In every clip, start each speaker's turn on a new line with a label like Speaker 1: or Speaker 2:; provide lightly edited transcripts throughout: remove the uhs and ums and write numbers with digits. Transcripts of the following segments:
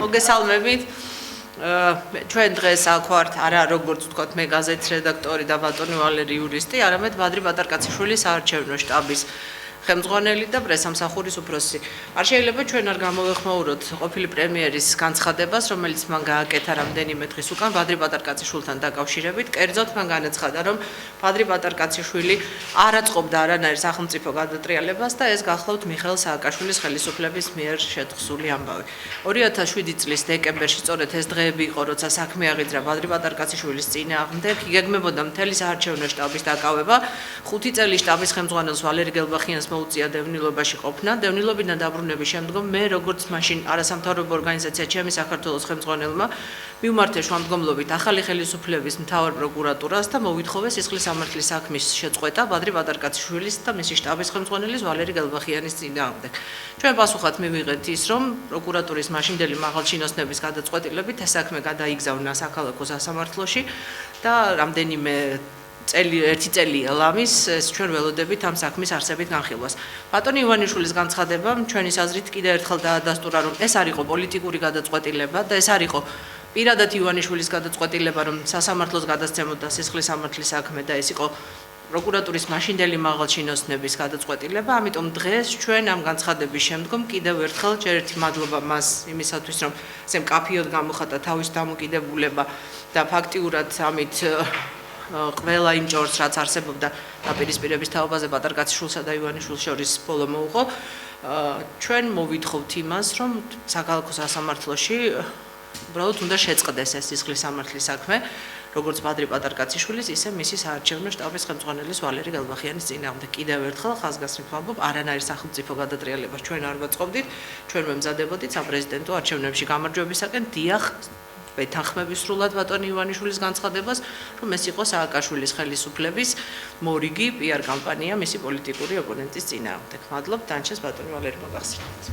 Speaker 1: მოგესალმებით. ჩვენ დღეს აქ ვართ არა როგორც ვთქვათ მე გაზეთის რედაქტორი და ბატონი ვალერი იურისტი, არამედ ბადრი ბატარკაციშვილი საარჩევნო შტაბის ხელმძღვანელი და პრესამსახურის უფროსი. არ შეიძლება ჩვენ არ გამოვეხმაუროთ ყოფილი პრემიერის განცხადებას, რომელიც მან გააკეთა რამდენიმე დღის უკან ბადრი ბატარკაციშვილთან დაკავშირებით. კერძოდ მან განაცხადა, რომ ბადრი ბატარკაციშვილი არ აწყობდა არანაირ სახელმწიფო გადატრიალებას და ეს გახლავთ მიხეილ სააკაშვილის ხელისუფლების მიერ შეთხზული ამბავი. 2007 წლის დეკემბერში სწორედ ეს დღეები იყო, როცა საქმე აღიძრა ბადრი ბატარკაციშვილის წინააღმდეგ, იგეგმებოდა მთელი საარჩევნო შტაბის დაკავება. 5 წელი შტაბის ხელმძღვანელს ვალერი გელბახიანს მოუწია დევნილობაში ყოფნა. დევნილობიდან დაბრუნების შემდგომ მე როგორც მაშინ არასამთავრობო ორგანიზაცია ჩემი საქართველოს ხელმძღვანელმა მივმართე შუამდგომლობით ახალი ხელისუფლების მთავარ პროკურატურას და მოვითხოვე სისხლის სამართლის საქმის შეწყვეტა ბადრი ბატარკაციშვილის და მისი შტაბის ხელმძღვანელის ვალერი გელბახიანის წინააღმდეგ. ჩვენ პასუხად მივიღეთ ის, რომ პროკურატურის მაშინდელი მაღალჩინოსნების გადაწყვეტილებით ეს საქმე გადაიგზავნა საქალაქო სასამართლოში და რამდენიმე ერთი წელი ელამის ჩვენ ველოდებით ამ საქმის არსებით განხილვას. ბატონი ივანიშვილის განცხადებამ ჩვენი აზრით კიდევ ერთხელ დაადასტურა, რომ ეს არ იყო პოლიტიკური გადაწყვეტილება და ეს არ იყო პირადად ივანიშვილის გადაწყვეტილება, რომ სასამართლოს გადასცემოდა სისხლის სამართლის საქმე და ეს იყო პროკურატურის მაშინდელი მაღალჩინოსნების გადაწყვეტილება. ამიტომ დღეს ჩვენ ამ განცხადების შემდგომ კიდევ ერთხელ ჯერერთი მადლობა მას იმისათვის, რომ ესე მკაფიოდ გამოხატა თავის დამოკიდებულება და ფაქტიურად ამით ყველა იმ ჭორს, რაც არსებობდა დაპირისპირების თაობაზე ბატარკაციშვილსა და ივანიშვილს შორის ბოლო მოუღო. ჩვენ მოვითხოვთ იმას, რომ საქალაქო სასამართლოში უბრალოდ უნდა შეწყდეს ეს სისხლის სამართლის საქმე, როგორც ბადრი ბატარკაციშვილის, ისე მისი საარჩევნო შტაბის ხელმძღვანელის ვალერი გელბახიანის წინააღმდეგ. კიდევ ერთხელ ხაზგასმით ვამბობ, არანაირ სახელმწიფო გადატრიალებას ჩვენ არ ვაწყობდით, ჩვენ ვემზადებოდით საპრეზიდენტო არჩევნებში გამარჯვებისაკენ. დიახ, ვეთანხმები სრულად ბატონი ივანიშვილის განცხადებას, რომ ეს იყო სააკაშვილის ხელისუფლების მორიგი პიარ კამპანია მისი პოლიტიკური ოპონენტის წინააღმდეგ. მადლობ, დანჩეს ბატონი ვალერი მოგახსენებთ.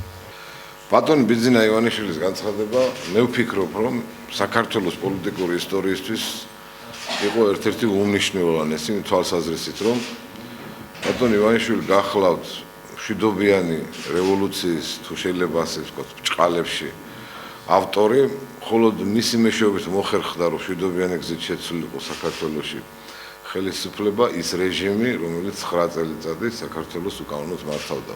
Speaker 2: ბატონი ბიძინა ივანიშვილის განცხადება, მე ვფიქრობ, რომ საქართველოს პოლიტიკური ისტორიისთვის იყო ერთ-ერთი უმნიშვნელოვანესი თვალსაზრისით, რომ ბატონი ივანიშვილი გახლავთ მშვიდობიანი რევოლუციის, თუ შეიძლება ასე ვთქვათ, ბრჭყალებში ავტორი, ხოლო მისი მეშვეობით მოხერხდა, რომ მშვიდობიანი გზით შეცვლილიყო საქართველოში ხელისუფლება ის რეჟიმი, რომელიც 9 წელიწადი საქართველოს უკანონოდ მართავდა.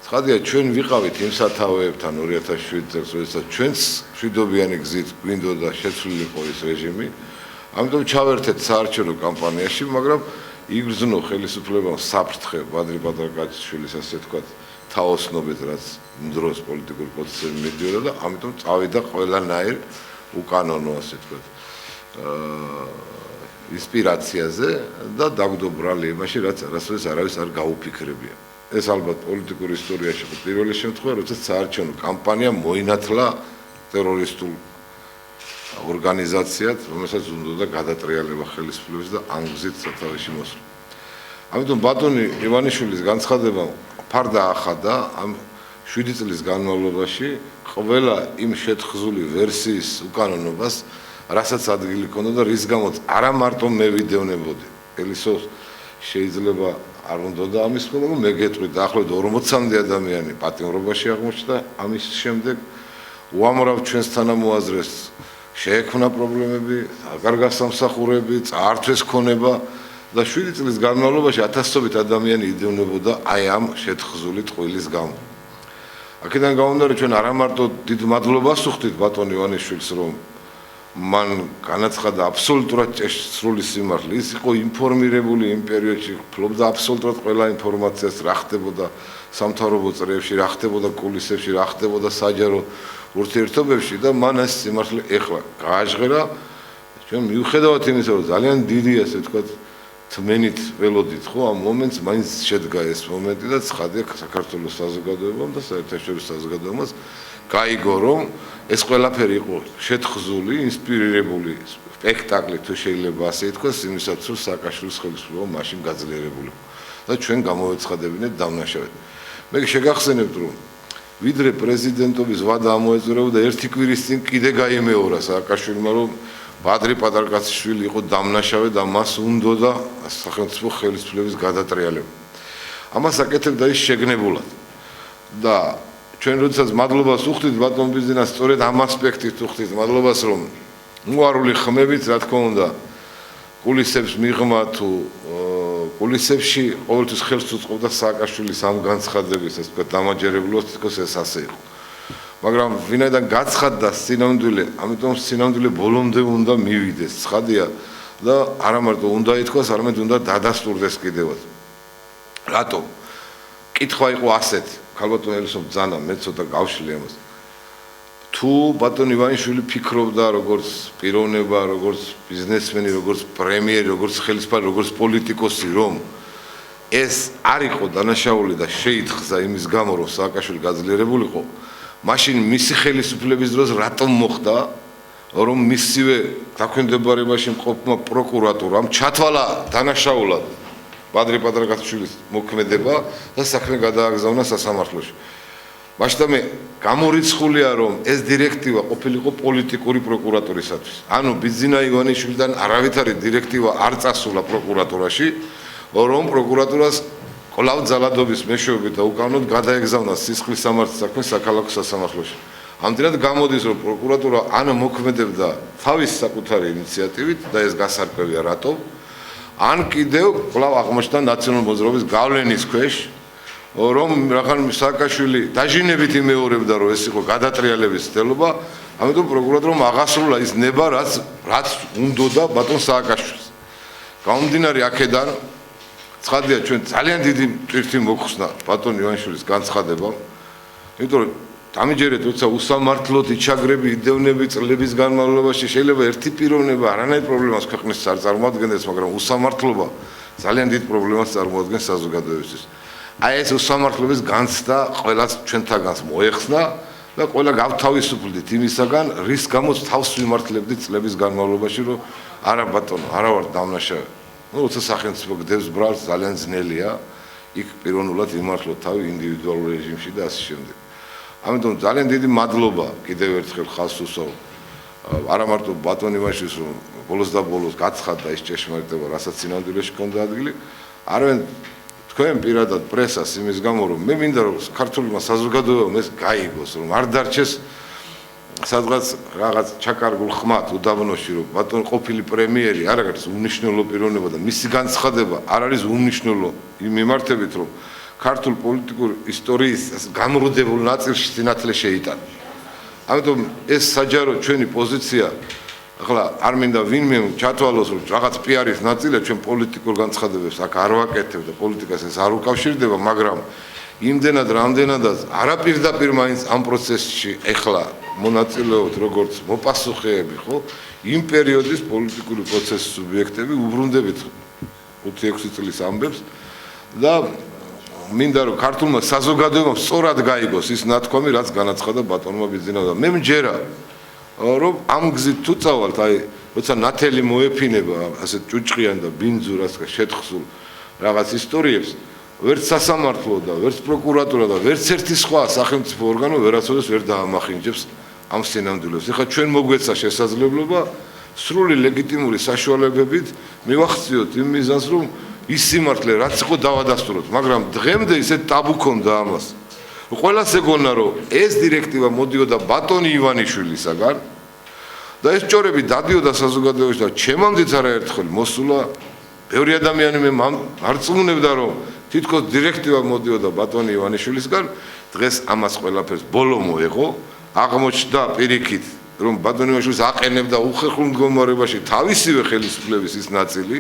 Speaker 2: ცხადია, ჩვენ ვიყავით იმ სათავეებთან 2007 წელს, როდესაც ჩვენც მშვიდობიანი გზით გვინდოდა შეცვლილიყო ის რეჟიმი, ამიტომ ჩავერთეთ საარჩევნო კამპანიაში, მაგრამ იგრძნო ხელისუფლებამ საფრთხე ბადრი ბატარკაციშვილის, ასე ვთქვათ, თაოსნობით, რაც დროს პოლიტიკური პროცესები მიდიოდა და ამიტომ წავიდა ყველანაირ უკანონო, ასე ვთქვათ, ინსპირაციაზე და დაგვდო ბრალიერებაში, რასაც არავის არ გაუფიქრებია. ეს ალბათ პოლიტიკური ისტორიაში იყო პირველი შემთხვევა, როდესაც საარჩევნო კამპანია მოინათლა ტერორისტულ ორგანიზაციად, რომელსაც უნდოდა გადატრიალება ხელისუფლების და ამ გზით სათავეში მოსვლა. ამიტომ ბატონი ივანიშვილის განცხადება ფარდა ახადა ამ 7 წლის განმავლობაში ყველა იმ შეთხზული ვერსიის უკანონობას, რასაც ადგილი ჰქონდა და რის გამოც არა მარტო მე ვიდევნებოდი. ელისოს შეიძლება არ უნდა ამის ხოლმე, რომ მე გეტყვი დაახლოებით 40-მდე ადამიანი პატიმრობაში აღმოჩნდა ამის შემდეგ უამრავ ჩვენს თანამოაზრეს შეექმნა პრობლემები, აღარ გასამსახურები, წაართვეს ქონება და 7 წლის განმავლობაში ათასობით ადამიანი იდევნებოდა აი ამ შეთხზული ტყუილის გამო. აქედან გამომდინარე ჩვენ არა მარტო დიდ მადლობას ვუხდით ბატონ ივანიშვილს, რომ მან განაცხადა აბსოლუტურად სრული სიმართლე, ის იყო ინფორმირებული იმ პერიოდში, ფლობდა აბსოლუტურად ყველა ინფორმაციას, რა ხდებოდა სამთავრობო წრეებში, რა ხდებოდა კულისებში, რა ხდებოდა საჯარო ურთიერთობებში და მან ეს სიმართლე ეხლა გააჟღერა. ჩვენ მიუხედავად იმისა, რომ ძალიან დიდი, ასე ვთქვათ, თმენით ველოდით, ხო, ამ მომენტს მაინც შედგა ეს მომენტი და ცხადია საქართველოს საზოგადოებამ და საერთაშორისო საზოგადოებას გაიგო, რომ ეს ყველაფერი იყო შეთხზული, ინსპირირებული სპექტაკლი, თუ შეიძლება ასე ითქვას, იმისათვის, რომ სააკაშვილის ხელისუფლება მაშინ გაძლიერებული და ჩვენ გამოვეცხადებინეთ დამნაშავედ. მე შეგახსენებთ, რომ ვიდრე პრეზიდენტობის ვადა ამოეწურებოდა ერთი კვირის წინ კიდე გაიმეორა სააკაშვილმა, რომ ბადრი ბატარკაციშვილი იყო დამნაშავე და მას უნდოდა სახელმწიფო ხელისუფლების გადატრიალება. ამას აკეთებდა ის შეგნებულად და ჩვენ როდესაც მადლობას უხდით ბატონ ბიზნესს სწორედ ამ ასპექტით უხდით მადლობას რომ უარული ხმებით რა თქმა უნდა კულისებს მიღმა თუ კულისებში ყოველთვის ხელს უწყობდა სააკაშვილის ამ განცხადების ეს თქვა დამაჯერებლად თქოს ეს ასე იყო მაგრამ ვინაიდან გაცხადდა სინამდვილე ამიტომ სინამდვილე ბოლომდე უნდა მივიდეს ცხადია და არა მარტო უნდა ითქვას არამედ უნდა დადასტურდეს კიდევაც რატომ კითხვა იყო ასეთი ქალბატონ ელისონ ბძანა მე ცოტა გავშლი ამას თუ ბატონ ივანიშვილი ფიქრობდა როგორც პიროვნება როგორც ბიზნესმენი როგორც პრემიერი როგორც ხელისუფალი როგორც პოლიტიკოსი რომ ეს არ იყო დანაშაული და შეითხზა იმის გამო რომ სააკაშვილი გაძლიერებულიყო მაშინ მისი ხელისუფლების დროს რატომ მოხდა რომ მისივე დაქვემდებარებაში მყოფმა პროკურატურამ ჩათვალა დანაშაულად ბადრი პატრაკაშვილის მოქმედება და საქმე გადააგზავნა სასამართლოში მაშინ მე გამორიცხულია რომ ეს დირექტივა ყოფილიყო პოლიტიკური პროკურატურისათვის ანუ ბიძინა ივანიშვილიდან არავითარი დირექტივა არ წასულა პროკურატურაში რომ პროკურატურას კვლავ ძალადობის მეშვეობით და უკანონოდ გადაეგზავნა სისხლის სამართლის საქმე საქალაქო სასამართლოში ამდენად გამოდის რომ პროკურატურა ან მოქმედებდა თავის საკუთარი ინიციატივით და ეს გასარკვევია რატო ან კიდევ კვლავ აღმოჩნდა ნაციონალური მოძრაობის გავლენის ქვეშ რომ რახან სააკაშვილი დაჟინებით იმეორებდა რომ ეს იყო გადატრიალების ცდელობა ამიტომ პროკურატურამ აღასრულა ის ნება რაც უნდოდა ბატონ სააკაშვილს გამომდინარე აქედან ცხადია ჩვენ ძალიან დიდი ტვირთი მოხსნა ბატონ ივანიშვილის განცხადებამ იმიტომ რომ დამიჯერეთ როცა უსამართლოდ იჩაგრები იდევნები წლების განმავლობაში შეიძლება ერთი პიროვნება არანაირ პრობლემას ქვეყნის არ წარმოადგენდეს მაგრამ უსამართლობა ძალიან დიდ პრობლემას წარმოადგენს საზოგადოებისთვის აი ეს უსამართლობის განცდა ყველას ჩვენთაგანს მოეხსნა და ყველა გავთავისუფლდით იმისაგან რის გამოც თავს ვიმართლებდით წლების განმავლობაში რომ არა ბატონო არა ვარ დამნაშავე როცა სახელმწიფო გდებს ბრალს ძალიან ძნელია იქ პიროვნულად იმართლოთ თავი ინდივიდუალურ რეჟიმში და ასე შემდეგ ამიტომ ძალიან დიდი მადლობა კიდევ ერთხელ ხალხს უსვამ არა მარტო ბატონ ივანიშვილს რომ ბოლოს და ბოლოს გაცხადდა ის ჭეშმარიტება რასაც სინამდვილეში ჰქონდა ადგილი არამედ თქვენ პირადად პრესას იმის გამო რომ მე მინდა რომ ქართულმა საზოგადოებამ ეს გაიგოს რომ არ დარჩეს სადღაც რაღაც ჩაკარგულ ხმად უდაბნოში რომ ბატონ ყოფილი პრემიერი არ არის უნიშნელო პიროვნება და მისი განცხადება არ არის უნიშნელო იმ მიმართებით რომ ქართულ პოლიტიკურ ისტორიის გამრუდებულ ნაწილში სინათლე შეიტანა. ამიტომ ეს საჯარო ჩვენი პოზიცია ახლა არ მინდა ვინმე ჩათვალოს რომ რაღაც პიარის ნაწილია ჩვენ პოლიტიკურ განცხადებებს აქ არ ვაკეთებ და პოლიტიკას ეს არ უკავშირდება, მაგრამ იმდენად რამდენადაც არაპირდაპირ მაინც ამ პროცესში ახლა მონაწილეობთ როგორც მოპასუხეები, ხო? იმ პერიოდის პოლიტიკური პროცესის სუბიექტები უბრუნდებით 5-6 წლის ამბებს და მინდა რომ ქართულმა საზოგადოებამ სწორად გაიგოს ის ნათქვამი, რაც განაცხადა ბატონმა ბიძინავ და მე მჯერა რომ ამ გზით თუ წავალთ, აი, როცა ნათელი მოეფინება ასე ჭუჭყიან და ბინძურას შეთხსულ რაღაც ისტორიებს, ვერც სასამართლო და ვერც პროკურატურა და ვერც ერთი სხვა სახელმწიფო ორგანო ვერასოდეს ვერ დაამახინჯებს ამ სინამდვილეს. ეხლა ჩვენ მოგვეცა შესაძლებლობა სრული ლეგიტიმური საშუალებებით მივახციოთ იმ მიზანს, რომ ის სიმართლე რაც იყო დავადასტუროთ, მაგრამ დღემდე ისეთ ტაბუ ქონდა ამას. ყველას ეგონა რომ ეს დირექტივა მოდიოდა ბატონი ივანიშვილისაგან და ეს ჭორები დადიოდა საზოგადოებაში და ჩემამდეც არაერთხელ მოსულა ბევრი ადამიანი მე მარწმუნებდა რომ თითქოს დირექტივა მოდიოდა ბატონი ივანიშვილისგან დღეს ამას ყველაფერს ბოლო მოეღო აღმოჩნდა პირიქით რომ ბატონი ივანიშვილს აყენებდა უხერხულ მდგომარეობაში თავისივე ხელისუფლების ის ნაწილი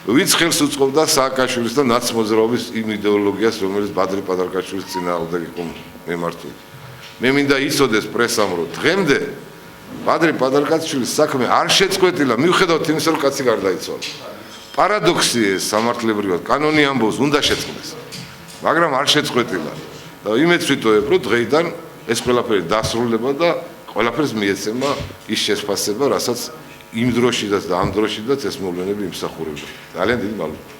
Speaker 2: ვინც ხელს უწყობდა სააკაშვილის და ნაცმოძრაობის იმ იდეოლოგიას, რომელიც ბადრი პატრაკაშვილის წინააღმდეგ იყო მიმართული. მე მინდა იცოდეს პრესამ, რომ დღემდე ბადრი პატრაკაშვილის საქმე არ შეწყვეტილა, მიუხედავად იმისა, რომ კაცი გარდაიცვალა. პარადოქსია ეს სამართლებრივად, კანონი ამბობს, უნდა შეწყვეტეს. მაგრამ არ შეწყვეტილა. და იმეც ვიტოვებ, რომ დღეიდან ეს ყველაფერი დასრულდება და ყველაფერს მიეცემა ის შესფასება, რასაც იმ დროშიდაც და ამ დროშიდაც ეს მოვლენები იმსახურებდა. ძალიან დიდი მადლობა.